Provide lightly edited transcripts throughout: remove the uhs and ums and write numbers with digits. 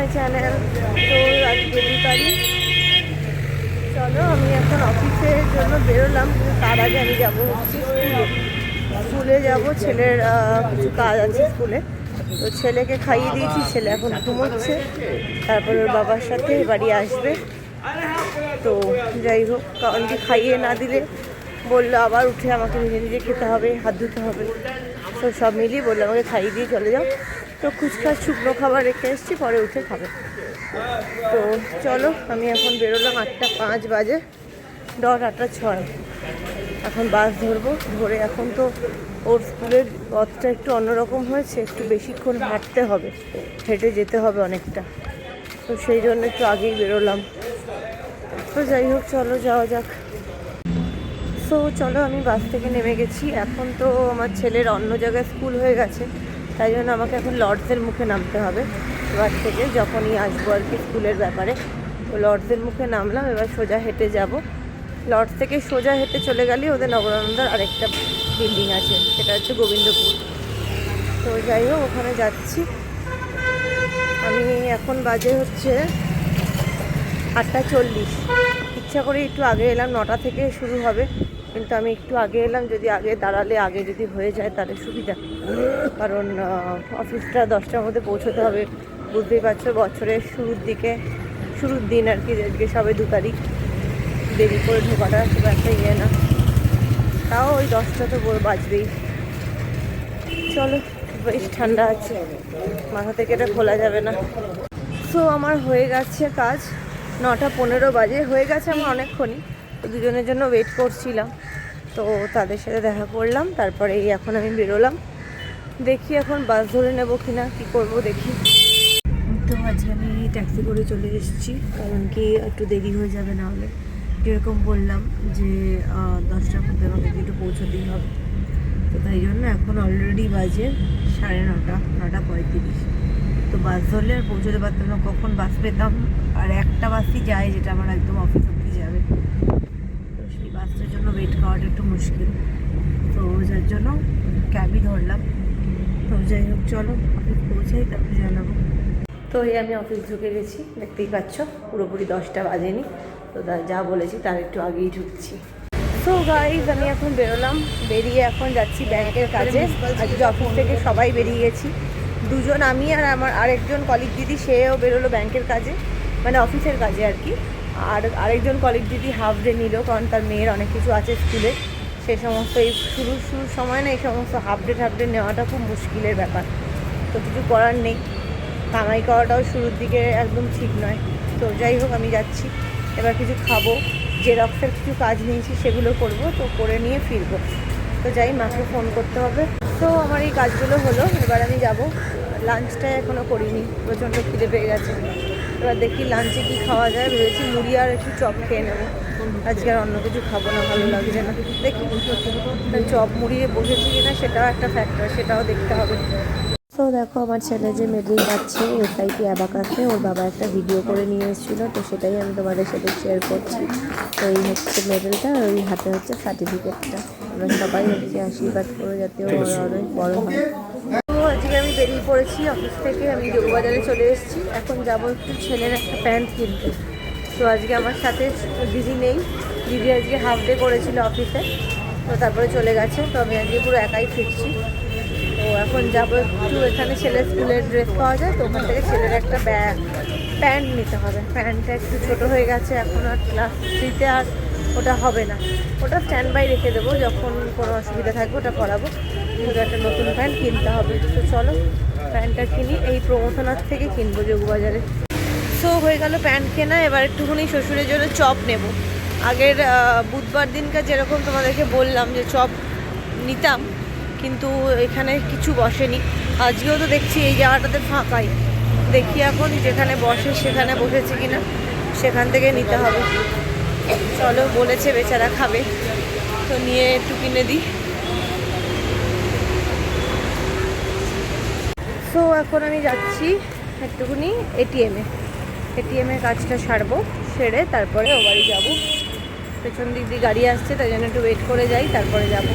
My channel. তো আজকে 2 তারিখ। চলো আমি এখন অফিসের জন্য বেরোলাম, কিন্তু তার আগে আমি যাবো হচ্ছে স্কুলে যাবো। ছেলের কিছু কাজ আছে স্কুলে, তো ছেলেকে খাইয়ে দিয়েছি, ছেলে এখন ঘুমোচ্ছে। তারপর ওর বাবার সাথে বাড়ি আসবে। তো যাই হোক, কারণ কি খাইয়ে না দিলে বললো আবার উঠে আমাকে নিজে নিজে খেতে হবে, হাত ধুতে হবে। তো সব মিলিয়ে বললো আমাকে খাইয়ে দিয়ে চলে যাও। তো ফুচকা শুকনো খাবার রেখে এসেছি, পরে উঠে খাবে। তো চলো আমি এখন বেরোলাম, 8:05 বাজে, 8:06। এখন বাস ধরবো, ধরে এখন তো ওর স্কুলের পথটা একটু অন্যরকম হয়েছে, একটু বেশিক্ষণ হাঁটতে হবে, হেঁটে যেতে হবে অনেকটা। তো সেই জন্য একটু আগেই বেরোলাম। তো যাই হোক, চলো যাওয়া যাক। তো চলো আমি বাস থেকে নেমে গেছি। এখন তো আমার ছেলের অন্য জায়গায় স্কুল হয়ে গেছে, তাই জন্য আমাকে এখন লর্ডসের মুখে নামতে হবে। বাস থেকে যখনই আসবো আর কি স্কুলের ব্যাপারে, তো লর্ডসের মুখে নামলাম। এবার সোজা হেঁটে যাব। লর্ডস থেকে সোজা হেঁটে চলে গেলেই ওদের নবরণদার আরেকটা বিল্ডিং আছে, সেটা হচ্ছে গোবিন্দপুর। তো যাই হোক, ওখানে যাচ্ছি আমি। এখন বাজে হচ্ছে 8:40। ইচ্ছা করে একটু আগে এলাম, 9টা থেকে শুরু হবে, কিন্তু আমি একটু আগে এলাম। যদি আগে দাঁড়ালে আগে যদি হয়ে যায় তাহলে সুবিধা, কারণ অফিসটা 10টার মধ্যে পৌঁছতে হবে। বুঝতেই পারছো, বছরের শুরুর দিন আর কি। আজকে সবে 2 তারিখ, দেরি করে ঢোকাটা খুব একটা ইয়ে না, তাও ওই 10টা তো বাজবেই। চলো, বেশ ঠান্ডা আছে, মাথা থেকে এটা খোলা যাবে না। সো আমার হয়ে গেছে কাজ, 9:15 বাজে হয়ে গেছে আমার অনেকক্ষণই। তো দুজনের জন্য ওয়েট করছিলাম, তো তাদের সাথে দেখা করলাম। তারপরে এখন আমি বেরোলাম, দেখি এখন বাস ধরে নেবো কিনা, কি করব দেখি। তো আজকে আমি ট্যাক্সি করে চলে এসেছি, কারণ কি একটু দেরি হয়ে যাবে, না হলে যেরকম বললাম যে 10টার মধ্যে আমাকে একটু পৌঁছতেই হবে। তো তাই জন্য এখন অলরেডি বাজে 9:30, 9:35। তো বাস ধরলে আর পৌঁছতে পারতাম না, কখন বাস পেতাম। আর একটা বাসই যায় যেটা আমার একদম অফিস অব্দি যাবে, তো সেই বাসটার জন্য ওয়েট করাটা একটু মুশকিল। তো যার জন্য ক্যাবই ধরলাম। তো যাই হোক, চলো অফিস পৌঁছাই, তারপরে জানাবো। তো এই আমি অফিস ঢুকে গেছি, দেখতেই পাচ্ছ পুরোপুরি 10টা বাজেনি। তো যা বলেছি তার একটু আগেই ঢুকছি। সো গাইজ, আমি এখন বেরোলাম, বেরিয়ে এখন যাচ্ছি ব্যাংকের কাজে। আজকে অফিস থেকে সবাই বেরিয়ে গেছি, দুজন, আমি আর আমার আরেকজন কলিগ দিদি, সেও বেরোলো ব্যাংকের কাজে, মানে অফিসের কাজে আর কি। আর আরেকজন কলিগ দিদি হাফ ডে নিল, কারণ তার মেয়ের অনেক কিছু আছে স্কুলে। সে সমস্ত এই শুরুর সময় না, এই সমস্ত হাফ ডে নেওয়াটা খুব মুশকিলের ব্যাপার। তো কিছু করার নেই, কামাই করাটাও শুরুর দিকে একদম ঠিক নয়। তো যাই হোক, আমি যাচ্ছি, এবার কিছু খাবো, জেরক্সের কিছু কাজ নিয়েছি সেগুলো করব, তো করে নিয়ে ফিরবো। তো যাই, মাকে ফোন করতে হবে। তো আমার এই কাজগুলো হলো, এবার আমি যাব। লাঞ্চটা এখনও করিনি, প্রচণ্ড খিদে পেয়ে গেছে। এবার দেখি লাঞ্চে কি খাওয়া যায়, ভেবেছি মুড়ি আর একটু চপ খেয়ে নেবো। আজকে আর অন্য কিছু খাবো না, ভালো লাগছে না। দেখি চপ মুড়িয়ে বসেছি কিনা, সেটাও একটা ফ্যাক্টর, সেটাও দেখতে হবে। তো দেখো, আমার ছেলে যে মেডেল পাচ্ছে SIP অ্যাবাকাসে, ওর বাবা একটা ভিডিও করে নিয়ে এসেছিলো, তো সেটাই আমি তোমাদের সাথে শেয়ার করছি। তো এই হচ্ছে মেডেলটা, আর ওই হাতে হচ্ছে সার্টিফিকেটটা। আমরা সবাই হচ্ছে আশীর্বাদ করে যাতে ও অনেক বড় হয়। তো আজকে আমি বেরিয়ে পড়েছি অফিস থেকে, আমি যোগবাজারে চলে এসেছি। এখন যাবো একটু ছেলের একটা প্যান্ট কিনতে। তো আজকে আমার সাথে দিদি নেই, দিদি আজকে হাফ ডে করেছিল অফিসে, তো তারপরে চলে গেছে। তো আমি আজকে পুরো একাই ফিরছি। তো এখন যাবো একটু, এখানে ছেলের স্কুলের ড্রেস পাওয়া যায়, তো ওখান থেকে ছেলের একটা প্যান্ট নিতে হবে। প্যান্টটা একটু ছোটো হয়ে গেছে, এখন আর ক্লাস 3-তে আর ওটা হবে না, ওটা স্ট্যান্ড বাই রেখে দেবো, যখন কোনো অসুবিধা থাকবে ওটা পরাবো। কিন্তু একটা নতুন প্যান্ট কিনতে হবে। তো চলো প্যান্টটা কিনি, এই প্রমোশনার থেকে কিনবো যোগবাজারে। সো হয়ে গেল প্যান্ট কেনা, এবার একটুখানি শ্বশুরের জন্য চপ নেব। আগের বুধবার দিনকার যেরকম তোমাদেরকে বললাম যে চপ নিতাম, কিন্তু এখানে কিছু বসেনি। আজকেও তো দেখছি এই জায়গাটাতে ফাঁকাই, দেখি এখন যেখানে বসে সেখানে বসেছে কিনা, সেখান থেকে নিতে হবে। চলো, বলেছে বেচারা খাবে, তো নিয়ে একটু কিনে দিই। সো এখন আমি যাচ্ছি একটুখানি এটিএমের কাজটা সারবো, সেরে তারপরে ও বাড়ি যাবো। পেছন দিক দিয়ে গাড়ি আসছে, তাই জন্য একটু ওয়েট করে যাই, তারপরে যাব।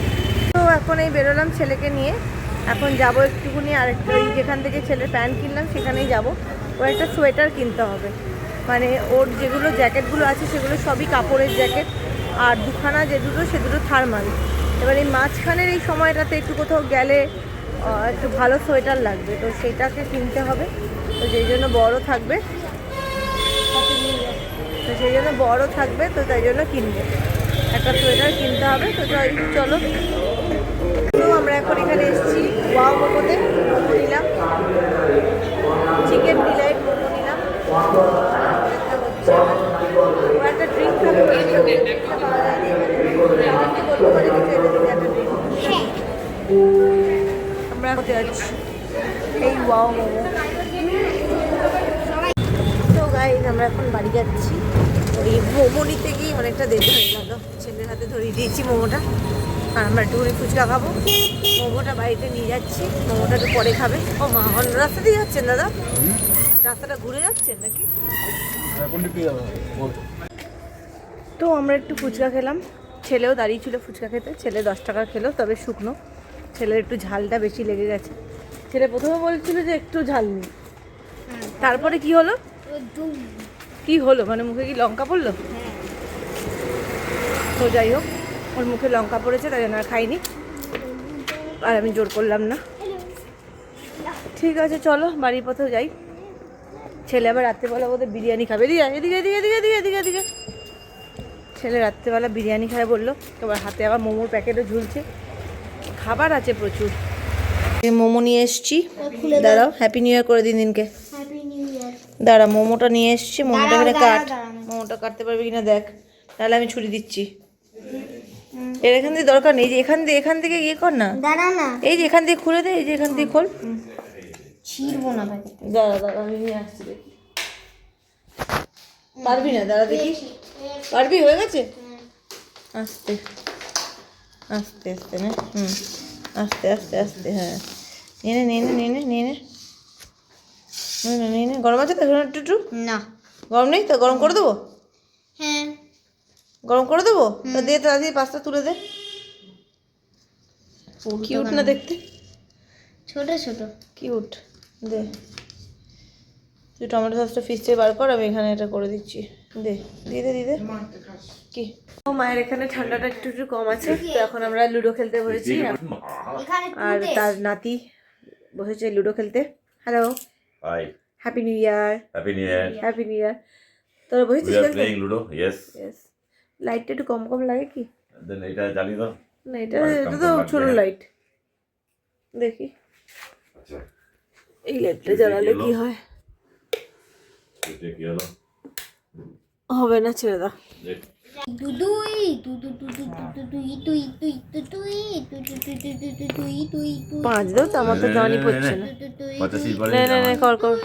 তো এখন এই বেরোলাম ছেলেকে নিয়ে, এখন যাব একটুখানি আরেকটু, যেখান থেকে ছেলের প্যান্ট কিনলাম সেখানেই যাব। ওর একটা সোয়েটার কিনতে হবে, মানে ওর যেগুলো জ্যাকেটগুলো আছে সেগুলো সবই কাপড়ের জ্যাকেট, আর দুখানা যে দুটো সে দুটো থার্মাল। এবার এই মাঝখানের এই সময়টাতে একটু কোথাও গেলে একটু ভালো সোয়েটার লাগবে, তো সেইটাকে কিনতে হবে। তো যেই জন্য বড় থাকবে, তো সেই জন্য বড় থাকবে, তো তাই জন্য কিনবে, একটা সোয়েটার কিনতে হবে। তো চলো, তো আমরা এখন এখানে এসেছি ওয়াও মোমোতে। মোমো নিলাম, চিকেন ডিলাইট মোমো নিলাম। একটা ড্রিঙ্ক থাকবে, আমরা করতে যাচ্ছি এই ওয়াও মোমো। তো গাইস আমরা এখন বাড়ি যাচ্ছি। ওই মোমো নিতে গিয়ে অনেকটা দেরি হয়ে গেল, ছেলের হাতে ধরিয়ে দিয়েছি মোমোটা। আর আমরা একটুখানি ফুচকা খাবো, মোমোটা বাড়িতে নিয়ে যাচ্ছি, মোমোটা একটু পরে খাবে। ও মা, অন্য রাস্তা দিয়ে যাচ্ছেন দাদা? রাস্তাটা ঘুরে যাচ্ছেন নাকি? তো আমরা একটু ফুচকা খেলাম, ছেলেও দাঁড়িয়ে ছিল ফুচকা খেতে। ছেলে 10 টাকা খেলো, তবে শুকনো। ছেলের একটু ঝালটা বেশি লেগে গেছে। ছেলে প্রথমে বলছিল যে একটু ঝাল নেই, তারপরে কি হলো, কি হলো মানে মুখে কি লঙ্কা পড়লো? তো যাই হোক, ওর মুখে লঙ্কা পড়েছে, তাই জন্য আর খাইনি, আর আমি জোর করলাম না। ঠিক আছে চলো বাড়ির পথেও যাই। ছেলে আবার রাত্রেবেলা বোধহয় বিরিয়ানি খাবে। এদিকে এদিকে এদিকে এদিকে এদিকে এদিকে এদিকে ছেলে রাত্রেবেলা বিরিয়ানি খাবে বললো। এবার হাতে আবার মোমোর প্যাকেটও ঝুলছে, খাবার আছে প্রচুর। মোমো নিয়ে এসছি, দাঁড়াও হ্যাপি নিউ ইয়ার করে দিন দিনকে। দাঁড়া, মোমোটা নিয়ে এসছি, মোমোটা এখানে কাট। মোমোটা কাটতে পারবি কিনা দেখ, তাহলে আমি ছুরি দিচ্ছি। এর এখান থেকে দরকার নেই, যে এখান থেকে ইয়ে কর না, এই যে এখান থেকে খুলে দে, এই যে এখান থেকে খোল। ছিড়বো না ভাই, দাঁড়া আমি নিয়ে আসছি, দেখি পারবি না, দাঁড়া দেখি পারবি। হয়ে গেছে, আস্তে আস্তে আস্তে না, আস্তে আস্তে আস্তে, হ্যাঁ নিয়ে নে নিয়ে নে নিয়ে নে নিয়ে নে নিয়ে নে। গরম আছে তো একটু? না গরম নেই তো, গরম করে দেবো? হ্যাঁ গরম করে দেবো, তা দে তাড়াতাড়ি পাঁচটা তুলে দে। কিউট না দেখতে, ছোট ছোট কিউট। দে তুই টমেটো সসটা ফিস থেকে বার কর, আমি এখানে এটা করে দিচ্ছি। দে দিদে দিদে কি ও মায়ের এখানে ঠান্ডাটা একটু একটু কম আছে, তো এখন আমরা লুডো খেলতে বসেছি, আর তার নাতি বসেছে লুডো খেলতে। Hello hi, happy new year. Happy new year. Happy new year. তোরা বসেছিস উই আর খেলতে? Playing ludo, yes. ইয়েস। লাইটটা একটু কম কম লাগে কি? দেন এটা জ্বালিয়ে দাও। না এটা তো ছোট লাইট, দেখি আচ্ছা এই লাইটটা জ্বালালে কি হয়। এটা কি হলো? হবে না, ছেড়ে দাও। পাঁচ দাও তো, আমার তো জানি পড়ছে না। না না না কর কর।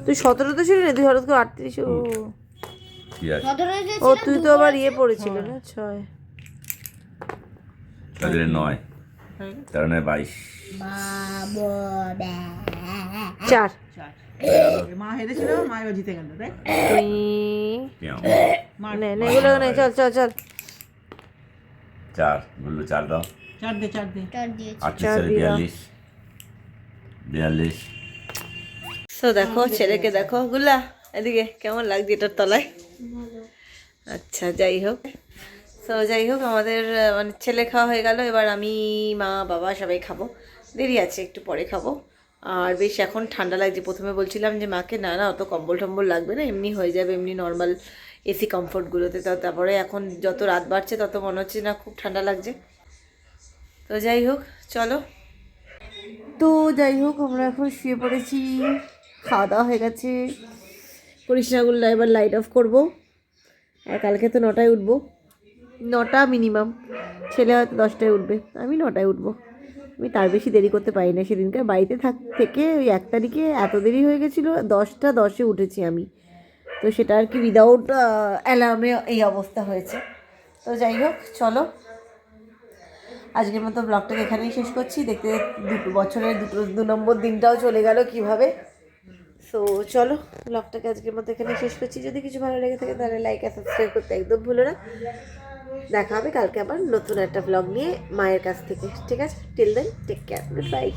তুই 17 তো ছিল না, তুই হঠাৎ করে 38। ও তুই তো আবার ইয়ে পড়েছিল না, 6 তাহলে 9 কারণ 22 4 মা হেরেছিল, মা এবার জিতে গেল, দেখ নে নে এগুলো নে, চল চল চল। 4 বললো 4 দাও। 4 দে 48 42 42। সো দেখো ছেলেকে দেখো, গুলা এদিকে কেমন লাগছে এটার তলায়। আচ্ছা যাই হোক, যাই হোক আমাদের মানে ছেলে খাওয়া হয়ে গেল, এবার আমি মা বাবা সবাই খাবো, দেরি আছে একটু পরে খাবো। আর বেশ এখন ঠান্ডা লাগছে। প্রথমে বলছিলাম যে মাকে না না অত কম্বল টম্বল লাগবে না, এমনি হয়ে যাবে, এমনি নর্মাল এসি কমফোর্টগুলোতে। তারপরে এখন যত রাত বাড়ছে তত মনে হচ্ছে না খুব ঠান্ডা লাগছে। তো যাই হোক চলো, তো যাই হোক আমরা এখন শুয়ে পড়েছি, খাওয়া দাওয়া হয়ে গেছে। পরিষ্কারগুলো এবার লাইট অফ করবো, আর কালকে তো 9টায় উঠবো, 9টা মিনিমাম। ছেলে হয়তো 10টায় উঠবে, আমি 9টায় উঠবো। আমি তার বেশি দেরি করতে পারি না। সেদিনকার বাড়িতে থেকে ওই 1 তারিখে এত দেরি হয়ে গেছিলো, 10টা 10-এ উঠেছি আমি। তো সেটা আর কি উইদাউট অ্যালার্মে এই অবস্থা হয়েছে। তো যাই হোক চলো, আজকের মতো ব্লগটাকে এখানেই শেষ করছি। দেখতে বছরের 2 নম্বর দিনটাও চলে গেল কিভাবে। সো চলো ব্লগটাকে আজকের মতো এখানে শেষ করছি। যদি কিছু ভালো লেগে থাকে তাহলে লাইক আর সাবস্ক্রাইব করতে একদম ভুলো না। দেখা হবে কালকে আবার নতুন একটা ব্লগ নিয়ে মায়ের কাছ থেকে, ঠিক আছে? Till then take care, good bye.